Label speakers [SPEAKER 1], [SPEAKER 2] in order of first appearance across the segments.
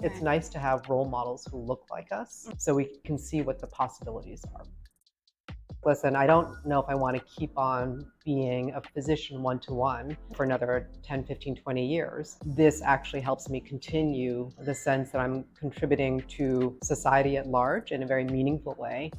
[SPEAKER 1] It's nice to have role models who look like us so we can see what the possibilities are. Listen, I don't know if I want to keep on being a physician one-to-one for another 10, 15, 20 years. This actually helps me continue the sense that I'm contributing to society at large in a very meaningful way.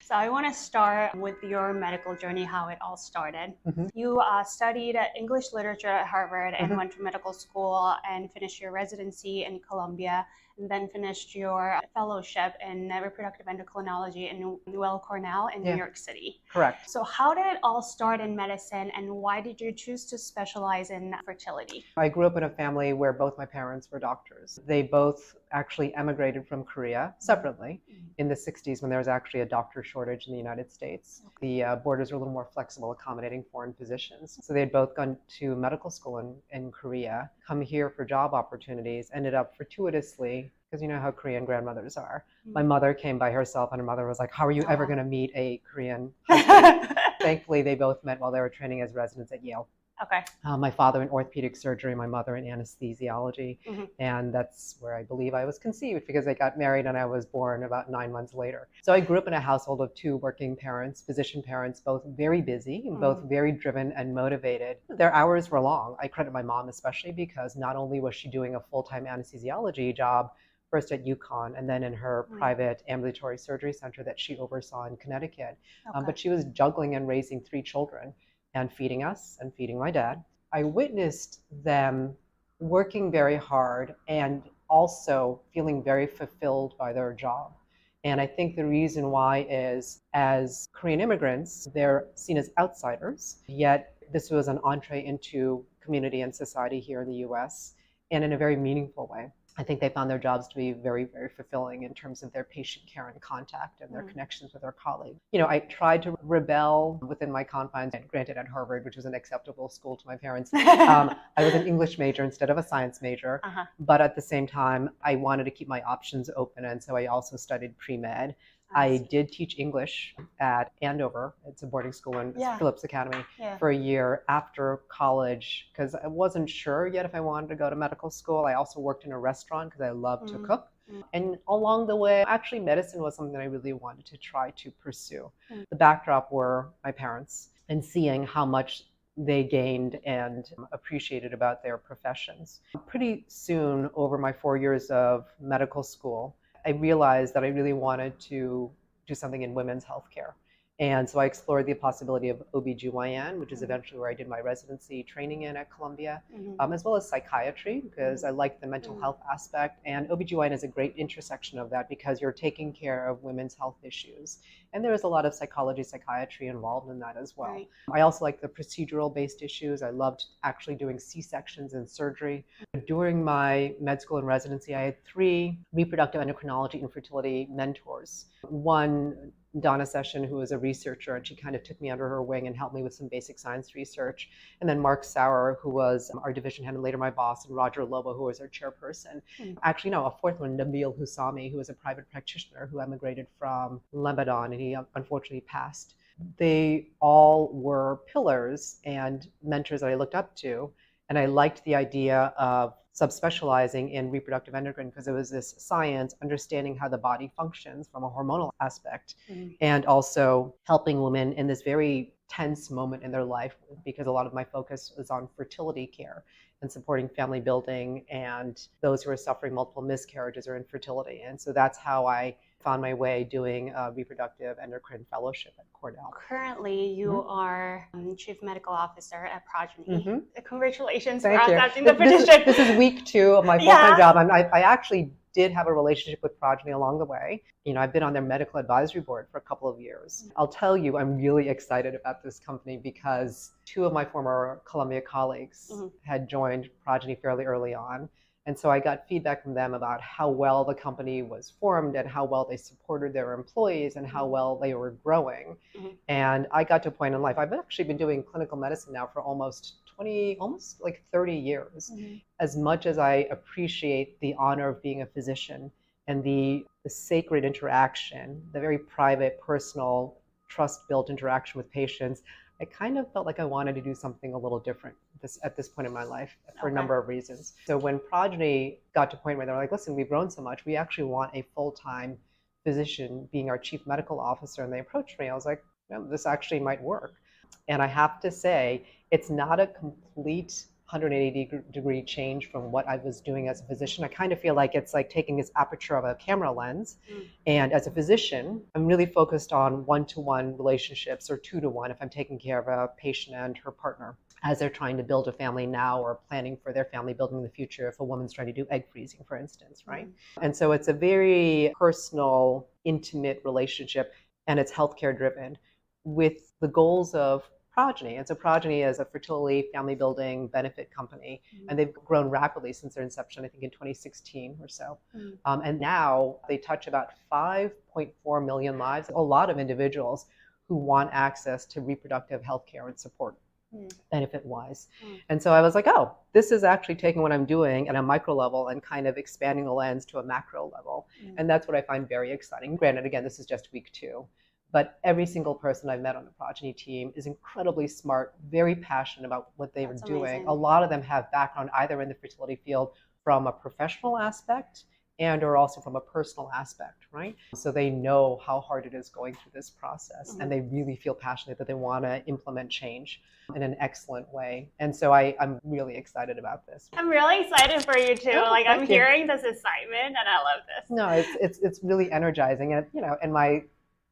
[SPEAKER 2] So I want to start with your medical journey, how it all started. You studied English literature at Harvard and went to medical school and finished your residency in Columbia, and then finished your fellowship in reproductive endocrinology in Weill Cornell in New York City.
[SPEAKER 1] Correct.
[SPEAKER 2] So how did it all start in medicine, and why did you choose to specialize in fertility?
[SPEAKER 1] I grew up in a family where both my parents were doctors. They both actually emigrated from Korea separately in the 60s when there was actually a doctor shortage in the United States. The borders were a little more flexible, accommodating foreign physicians. So they had both gone to medical school in Korea, come here for job opportunities, ended up fortuitously, because you know how Korean grandmothers are. My mother came by herself, and her mother was like, how are you ever going to meet a Korean husband? Thankfully, they both met while they were training as residents at Yale.
[SPEAKER 2] Okay.
[SPEAKER 1] My father in orthopedic surgery, my mother in anesthesiology. And that's where I believe I was conceived, because they got married and I was born about 9 months later. So I grew up in a household of two working parents, physician parents, both very busy, both very driven and motivated. Their hours were long. I credit my mom especially, because not only was she doing a full-time anesthesiology job, first at UConn and then in her private ambulatory surgery center that she oversaw in Connecticut, but she was juggling and raising 3 children and feeding us and feeding my dad. I witnessed them working very hard and also feeling very fulfilled by their job. And I think the reason why is, as Korean immigrants, they're seen as outsiders, yet this was an entree into community and society here in the US, and in a very meaningful way. I think they found their jobs to be very, very fulfilling in terms of their patient care and contact and their connections with their colleagues. You know, I tried to rebel within my confines, granted at Harvard, which was an acceptable school to my parents. I was an English major instead of a science major, but at the same time, I wanted to keep my options open, and so I also studied pre-med. I did teach English at Andover. It's a boarding school in Phillips Academy for a year after college, because I wasn't sure yet if I wanted to go to medical school. I also worked in a restaurant because I love to cook. And along the way, actually medicine was something that I really wanted to try to pursue. The backdrop were my parents and seeing how much they gained and appreciated about their professions. Pretty soon, over my 4 years of medical school, I realized that I really wanted to do something in women's healthcare. And so I explored the possibility of OBGYN, which is eventually where I did my residency training in at Columbia, as well as psychiatry, because I liked the mental health aspect. And OBGYN is a great intersection of that, because you're taking care of women's health issues. And there was a lot of psychology, psychiatry involved in that as well. I also like the procedural-based issues. I loved actually doing C-sections and surgery. During my med school and residency, I had 3 reproductive endocrinology and fertility mentors. One, Donna Session, who was a researcher, and she kind of took me under her wing and helped me with some basic science research. And then Mark Sauer, who was our division head and later my boss, and Roger Lobo, who was our chairperson. Actually, no, a 4th one, Nabil Husami, who was a private practitioner who emigrated from Lebanon, and he unfortunately passed. They all were pillars and mentors that I looked up to. And I liked the idea of subspecializing in reproductive endocrine, because it was this science, understanding how the body functions from a hormonal aspect, and also helping women in this very tense moment in their life, because a lot of my focus was on fertility care and supporting family building and those who are suffering multiple miscarriages or infertility. And so that's how I found my way doing a reproductive endocrine fellowship at Cornell.
[SPEAKER 2] Currently, you are Chief Medical Officer at Progyny. Congratulations
[SPEAKER 1] Thank
[SPEAKER 2] for
[SPEAKER 1] you.
[SPEAKER 2] accepting the position.
[SPEAKER 1] This is week 2 of my full-time job. I actually did have a relationship with Progyny along the way. You know, I've been on their medical advisory board for a couple of years. I'll tell you, I'm really excited about this company, because 2 of my former Columbia colleagues had joined Progyny fairly early on. And so I got feedback from them about how well the company was formed and how well they supported their employees and how well they were growing. And I got to a point in life, I've actually been doing clinical medicine now for almost like 30 years. As much as I appreciate the honor of being a physician and the sacred interaction, the very private, personal, trust-built interaction with patients, I kind of felt like I wanted to do something a little different at this point in my life for a number of reasons. So when Progyny got to a point where they're like, listen, we've grown so much, we actually want a full-time physician being our chief medical officer, and they approached me, I was like, this actually might work. And I have to say, it's not a complete 180-degree change from what I was doing as a physician. I kind of feel like it's like taking this aperture of a camera lens. And as a physician, I'm really focused on one-to-one relationships or two-to-one if I'm taking care of a patient and her partner as they're trying to build a family now or planning for their family building in the future if a woman's trying to do egg freezing, for instance, right? And so it's a very personal, intimate relationship, and it's healthcare driven with the goals of Progyny. And so Progyny is a fertility, family building benefit company, and they've grown rapidly since their inception, I think in 2016 or so. And now they touch about 5.4 million lives, a lot of individuals who want access to reproductive health care and support benefit-wise. And so I was like, oh, this is actually taking what I'm doing at a micro level and kind of expanding the lens to a macro level. And that's what I find very exciting. Granted, again, this is just week 2. But every single person I've met on the Progyny team is incredibly smart, very passionate about what they were doing. Amazing. A lot of them have background either in the fertility field from a professional aspect and or also from a personal aspect, right? So they know how hard it is going through this process, and they really feel passionate that they want to implement change in an excellent way. And so I'm really excited about this.
[SPEAKER 2] I'm really excited for you too. I'm hearing this excitement, and I love this.
[SPEAKER 1] No, it's really energizing, and in my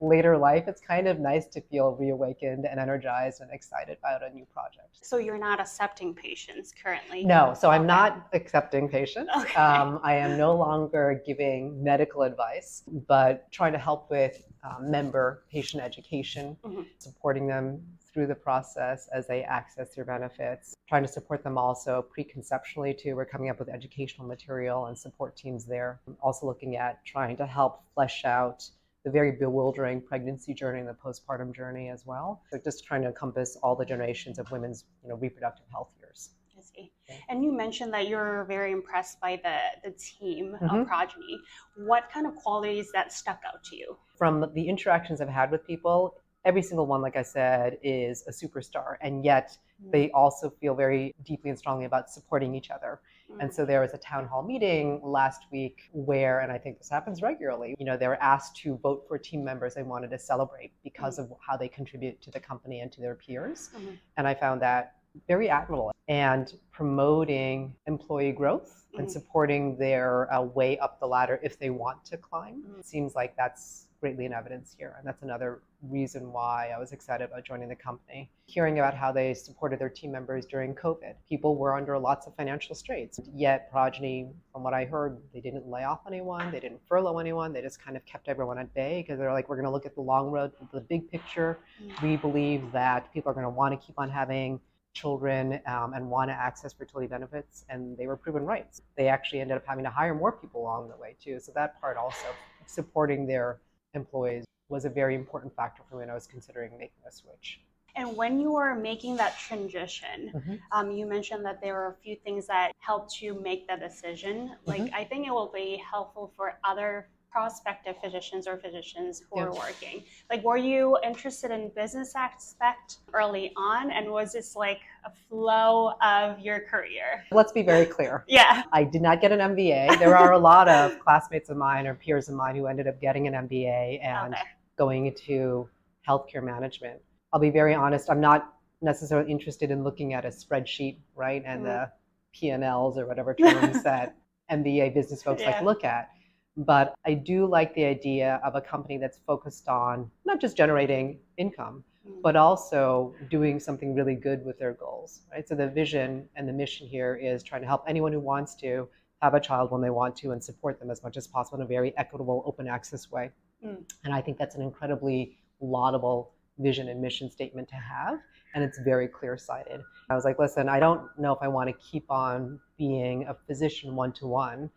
[SPEAKER 1] later life, it's kind of nice to feel reawakened and energized and excited about a new project.
[SPEAKER 2] So you're not accepting patients currently?
[SPEAKER 1] No, so I'm not accepting patients. Okay. I am no longer giving medical advice, but trying to help with member patient education, supporting them through the process as they access their benefits, trying to support them also preconceptually too. We're coming up with educational material and support teams there. I'm also looking at trying to help flesh out the very bewildering pregnancy journey and the postpartum journey as well. So just trying to encompass all the generations of women's reproductive health years.
[SPEAKER 2] I see. And you mentioned that you're very impressed by the team of Progyny. What kind of qualities that stuck out to you?
[SPEAKER 1] From the interactions I've had with people, every single one, like I said, is a superstar, and yet they also feel very deeply and strongly about supporting each other. And so there was a town hall meeting last week where, and I think this happens regularly, they were asked to vote for team members they wanted to celebrate because of how they contribute to the company and to their peers. And I found that very admirable, and promoting employee growth and supporting their way up the ladder if they want to climb. It seems like that's greatly in evidence here. And that's another reason why I was excited about joining the company. Hearing about how they supported their team members during COVID. People were under lots of financial straits, yet Progyny, from what I heard, they didn't lay off anyone, they didn't furlough anyone, they just kind of kept everyone at bay because they're like, we're gonna look at the long road, the big picture. We believe that people are gonna wanna keep on having children and want to access fertility benefits, and they were proven right. They actually ended up having to hire more people along the way too. So that part also, supporting their employees, was a very important factor for me when I was considering making a switch.
[SPEAKER 2] And when you were making that transition, you mentioned that there were a few things that helped you make that decision. I think it will be helpful for other prospective physicians or physicians who are working. Were you interested in business aspect early on, and was this like a flow of your career?
[SPEAKER 1] Let's be very clear.
[SPEAKER 2] Yeah.
[SPEAKER 1] I did not get an MBA. There are a lot of classmates of mine or peers of mine who ended up getting an MBA and going into healthcare management. I'll be very honest, I'm not necessarily interested in looking at a spreadsheet, right? And the P&Ls or whatever terms that MBA business folks like to look at. But I do like the idea of a company that's focused on not just generating income, but also doing something really good with their goals, right? So the vision and the mission here is trying to help anyone who wants to have a child when they want to and support them as much as possible in a very equitable, open access way. And I think that's an incredibly laudable vision and mission statement to have. And it's very clear-sighted. I was like, listen, I don't know if I want to keep on being a physician one-to-one,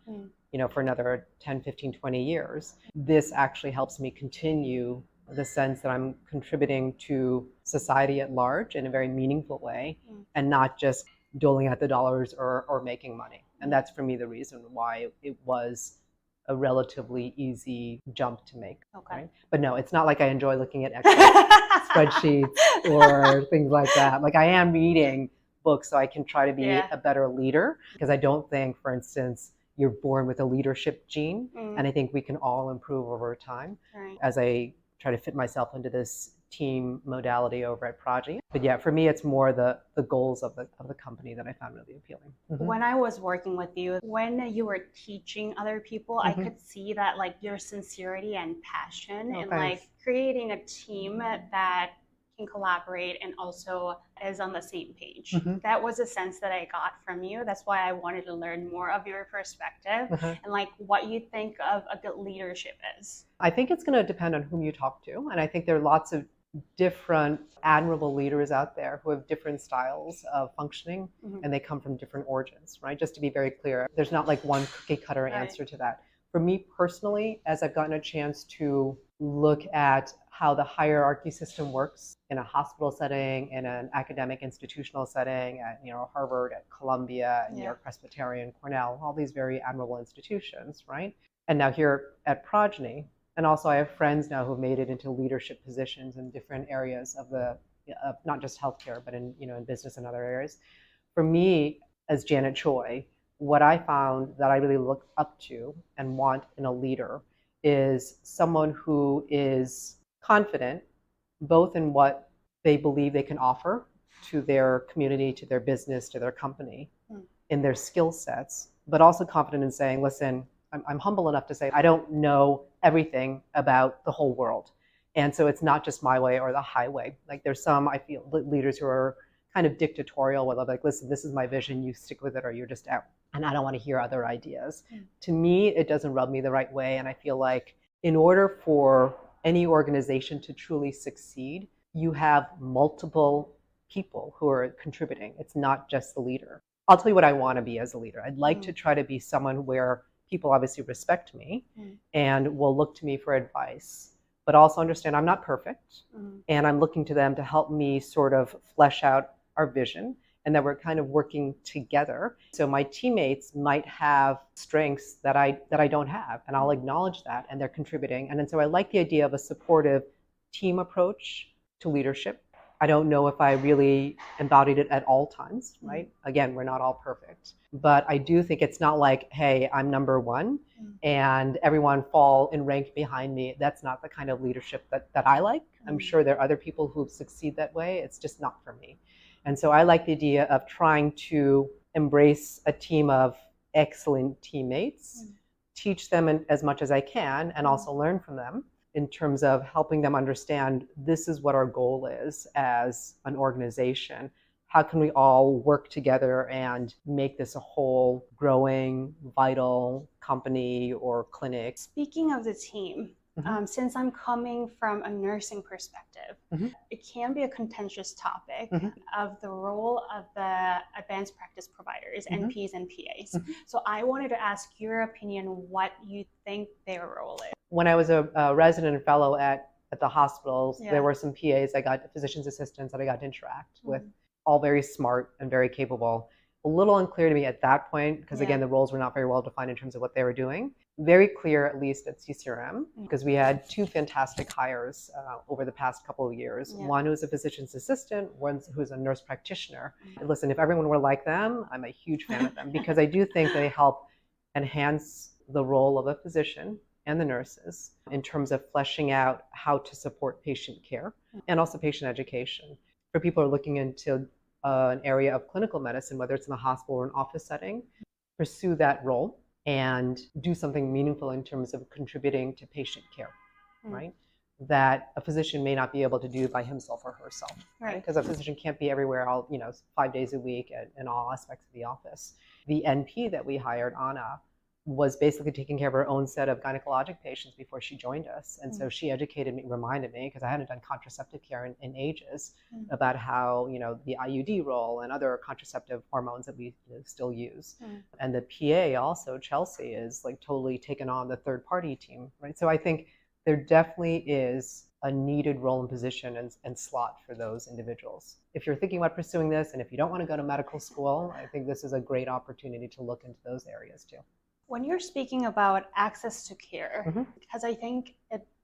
[SPEAKER 1] for another 10, 15, 20 years. This actually helps me continue the sense that I'm contributing to society at large in a very meaningful way and not just doling out the dollars or making money. And that's for me the reason why it was a relatively easy jump to make. Right? But no, it's not like I enjoy looking at Excel spreadsheets or things like that. I am reading book so I can try to be
[SPEAKER 2] Yeah.
[SPEAKER 1] a better leader, because I don't think, for instance, you're born with a leadership gene. And I think we can all improve over time
[SPEAKER 2] Right.
[SPEAKER 1] as I try to fit myself into this team modality over at Progyny. But yeah, for me, it's more the goals of the company that I found really appealing.
[SPEAKER 2] When I was working with you, when you were teaching other people, I could see that like your sincerity and passion
[SPEAKER 1] Oh,
[SPEAKER 2] in
[SPEAKER 1] thanks.
[SPEAKER 2] like creating a team that can collaborate and also is on the same page. That was a sense that I got from you. That's why I wanted to learn more of your perspective and like what you think of a good leadership is.
[SPEAKER 1] I think it's going to depend on whom you talk to. And I think there are lots of different admirable leaders out there who have different styles of functioning, and they come from different origins, right? Just to be very clear, there's not like one cookie cutter answer to that. For me personally, as I've gotten a chance to look at how the hierarchy system works in a hospital setting, in an academic institutional setting, at Harvard, at Columbia, New York Presbyterian, Cornell, all these very admirable institutions, right? And now here at Progyny, and also I have friends now who've made it into leadership positions in different areas of not just healthcare, but in business and other areas. For me, as Janet Choi, what I found that I really look up to and want in a leader is someone who is confident both in what they believe they can offer to their community, to their business, to their company, in their skill sets, but also confident in saying, listen, I'm humble enough to say I don't know everything about the whole world. And so it's not just my way or the highway. Like there's some, I feel, leaders who are kind of dictatorial, where they're like, listen, this is my vision, you stick with it or you're just out. And I don't want to hear other ideas. To me, it doesn't rub me the right way. And I feel like in order for any organization to truly succeed, you have multiple people who are contributing. It's not just the leader. I'll tell you what I want to be as a leader. I'd like to try to be someone where people obviously respect me and will look to me for advice, but also understand I'm not perfect, and I'm looking to them to help me sort of flesh out our vision, and that we're kind of working together. So my teammates might have strengths that I don't have, and I'll acknowledge that, and they're contributing. And then so I like the idea of a supportive team approach to leadership. I don't know if I really embodied it at all times, right? Again, we're not all perfect. But I do think it's not like, hey, I'm number one and everyone fall in rank behind me. That's not the kind of leadership that I like. I'm sure there are other people who succeed that way. It's just not for me. And so I like the idea of trying to embrace a team of excellent teammates, teach them as much as I can, and also learn from them, in terms of helping them understand this is what our goal is as an organization. How can we all work together and make this a whole, growing, vital company or clinic?
[SPEAKER 2] Speaking of the team, since I'm coming from a nursing perspective, it can be a contentious topic of the role of the advanced practice providers, NPs and PAs. So I wanted to ask your opinion, what you think their role is.
[SPEAKER 1] When I was a resident and fellow at the hospitals, there were some PAs, physician's assistants that I got to interact with, all very smart and very capable. A little unclear to me at that point, because again, the roles were not very well defined in terms of what they were doing. Very clear, at least at CCRM, because we had two fantastic hires over the past couple of years. One who's a physician's assistant, one who's a nurse practitioner. Listen, if everyone were like them, I'm a huge fan of them, because I do think they help enhance the role of a physician and the nurses in terms of fleshing out how to support patient care and also patient education. For people who are looking into an area of clinical medicine, whether it's in the hospital or an office setting, pursue that role and do something meaningful in terms of contributing to patient care, right? That a physician may not be able to do by himself or herself, right? Because a physician can't be everywhere 5 days a week in all aspects of the office. The NP that we hired, Anna, was basically taking care of her own set of gynecologic patients before she joined us. And so she educated me, reminded me, because I hadn't done contraceptive care in ages, about how, the IUD role and other contraceptive hormones that we still use. And the PA also, Chelsea, is like totally taken on the third party team, right? So I think there definitely is a needed role and position and slot for those individuals. If you're thinking about pursuing this, and if you don't want to go to medical school, I think this is a great opportunity to look into those areas too.
[SPEAKER 2] When you're speaking about access to care, because I think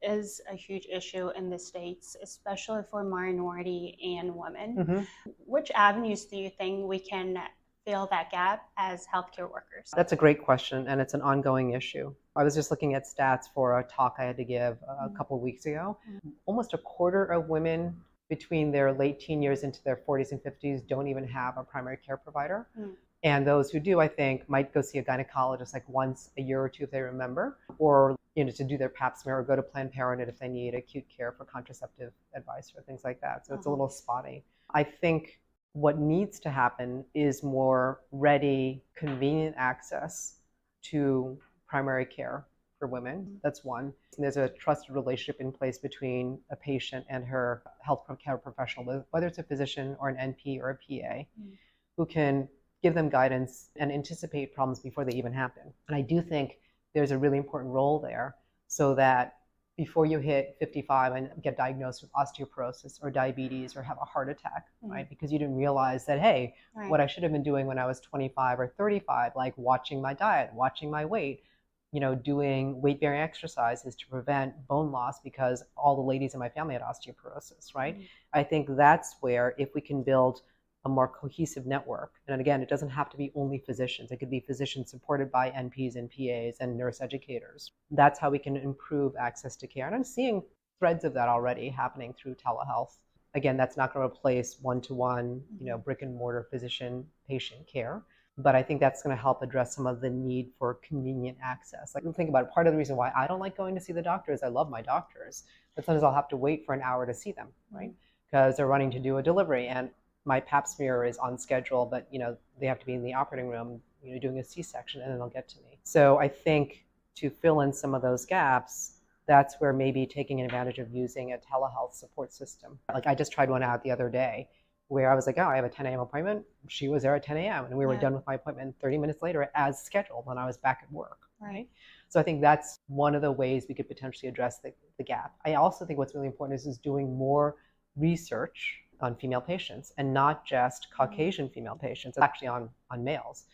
[SPEAKER 2] is a huge issue in the States, especially for minority and women.
[SPEAKER 1] Mm-hmm.
[SPEAKER 2] Which avenues do you think we can fill that gap as healthcare workers?
[SPEAKER 1] That's a great question, and it's an ongoing issue. I was just looking at stats for a talk I had to give a couple of weeks ago. Almost a quarter of women between their late teen years into their 40s and 50s don't even have a primary care provider. And those who do, I think, might go see a gynecologist like once a year or two if they remember, or to do their pap smear, or go to Planned Parenthood if they need acute care for contraceptive advice or things like that. So it's a little spotty. I think what needs to happen is more ready, convenient access to primary care for women. That's one. There's a trusted relationship in place between a patient and her health care professional, whether it's a physician or an NP or a PA, who can give them guidance and anticipate problems before they even happen. And I do think there's a really important role there, so that before you hit 55 and get diagnosed with osteoporosis or diabetes or have a heart attack, right? Because you didn't realize that, hey, what I should have been doing when I was 25 or 35, like watching my diet, watching my weight, doing weight-bearing exercises to prevent bone loss, because all the ladies in my family had osteoporosis, right? I think that's where, if we can build a more cohesive network. And again, it doesn't have to be only physicians. It could be physicians supported by NPs and PAs and nurse educators. That's how we can improve access to care. And I'm seeing threads of that already happening through telehealth. Again, that's not going to replace one-to-one, brick and mortar physician-patient care. But I think that's going to help address some of the need for convenient access. Like, think about it. Part of the reason why I don't like going to see the doctor is I love my doctors, but sometimes I'll have to wait for an hour to see them, right? Because they're running to do a delivery, and my pap smear is on schedule, but they have to be in the operating room, doing a C-section, and then they'll get to me. So I think to fill in some of those gaps, that's where maybe taking advantage of using a telehealth support system. Like, I just tried one out the other day where I was like, oh, I have a 10 a.m. appointment. She was there at 10 a.m. and we were done with my appointment 30 minutes later as scheduled when I was back at work. Right. So I think that's one of the ways we could potentially address the gap. I also think what's really important is doing more research on female patients, and not just Caucasian female patients, actually on males.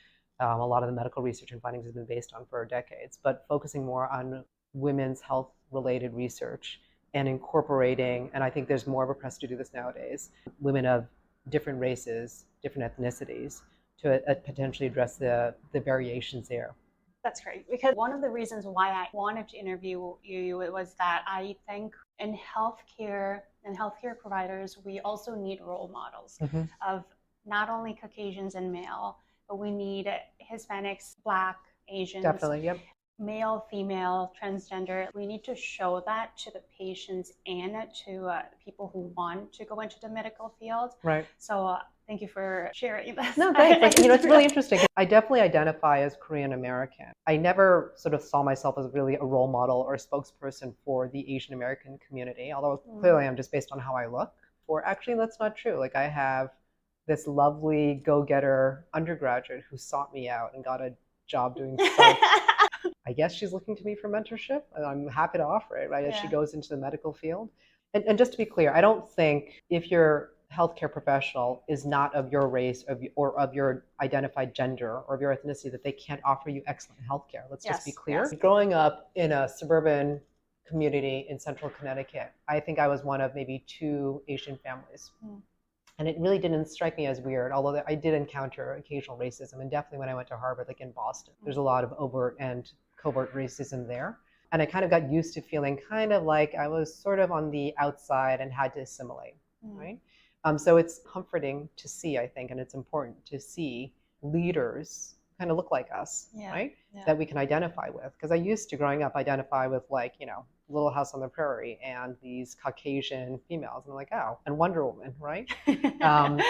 [SPEAKER 1] A lot of the medical research and findings has been based on for decades, but focusing more on women's health related research and incorporating, and I think there's more of a press to do this nowadays, women of different races, different ethnicities, to potentially address the variations there.
[SPEAKER 2] That's great, because one of the reasons why I wanted to interview you was that I think in healthcare and healthcare providers, we also need role models of not only Caucasians and male, but we need Hispanics, Black, Asians.
[SPEAKER 1] Definitely, yep.
[SPEAKER 2] Male, female, transgender. We need to show that to the patients and to people who want to go into the medical field.
[SPEAKER 1] Right.
[SPEAKER 2] So thank you for sharing this.
[SPEAKER 1] No, thanks. It's really interesting. I definitely identify as Korean American. I never sort of saw myself as really a role model or a spokesperson for the Asian American community, although clearly I'm just based on how I look. Or actually, that's not true. Like, I have this lovely go-getter undergraduate who sought me out and got a job doing stuff. I guess she's looking to me for mentorship, and I'm happy to offer it, right, as she goes into the medical field. And just to be clear, I don't think if your healthcare professional is not of your race or of your identified gender or of your ethnicity, that they can't offer you excellent healthcare. Let's just be clear. Growing up in a suburban community in central Connecticut, I think I was one of maybe 2 Asian families. And it really didn't strike me as weird, although I did encounter occasional racism. And definitely when I went to Harvard, like in Boston, there's a lot of overt and covert racism there. And I kind of got used to feeling kind of like I was sort of on the outside and had to assimilate, right? So it's comforting to see, I think, and it's important to see leaders kind of look like us, right? That we can identify with. Because I used to, growing up, identify with, like, Little House on the Prairie and these Caucasian females. And I'm like, oh, and Wonder Woman, right? And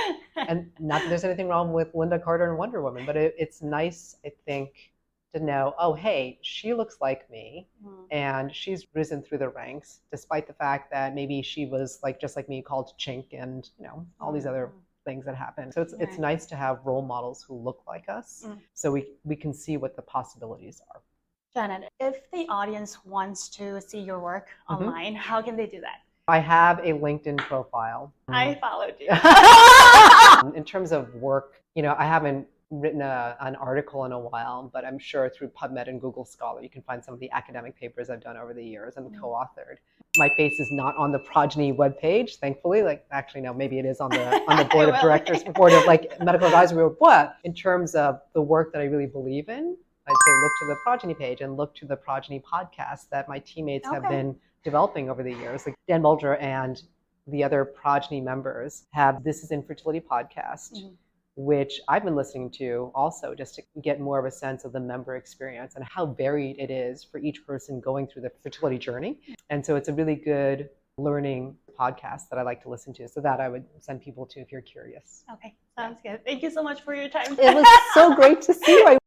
[SPEAKER 1] not that there's anything wrong with Linda Carter and Wonder Woman, but it's nice, I think, to know, oh, hey, she looks like me, and she's risen through the ranks, despite the fact that maybe she was just like me, called chink, and all these other things that happen. So it's nice to have role models who look like us, so we can see what the possibilities are.
[SPEAKER 2] Janet, if the audience wants to see your work online, how can they do that?
[SPEAKER 1] I have a LinkedIn profile.
[SPEAKER 2] I followed you.
[SPEAKER 1] In terms of work, I haven't written an article in a while, but I'm sure through PubMed and Google Scholar, you can find some of the academic papers I've done over the years and co-authored. My face is not on the Progyny webpage, thankfully. Like, actually, no, maybe it is on the board of directors, board of like medical advisory board. But in terms of the work that I really believe in, I'd say look to the Progyny page and look to the Progyny podcast that my teammates have been developing over the years. Like Dan Mulder and the other Progyny members have This Is Infertility podcast, which I've been listening to also just to get more of a sense of the member experience and how varied it is for each person going through the fertility journey. And so it's a really good learning podcast that I like to listen to. So that I would send people to if you're curious.
[SPEAKER 2] Okay, sounds good. Thank you so much for your time.
[SPEAKER 1] It was so great to see you.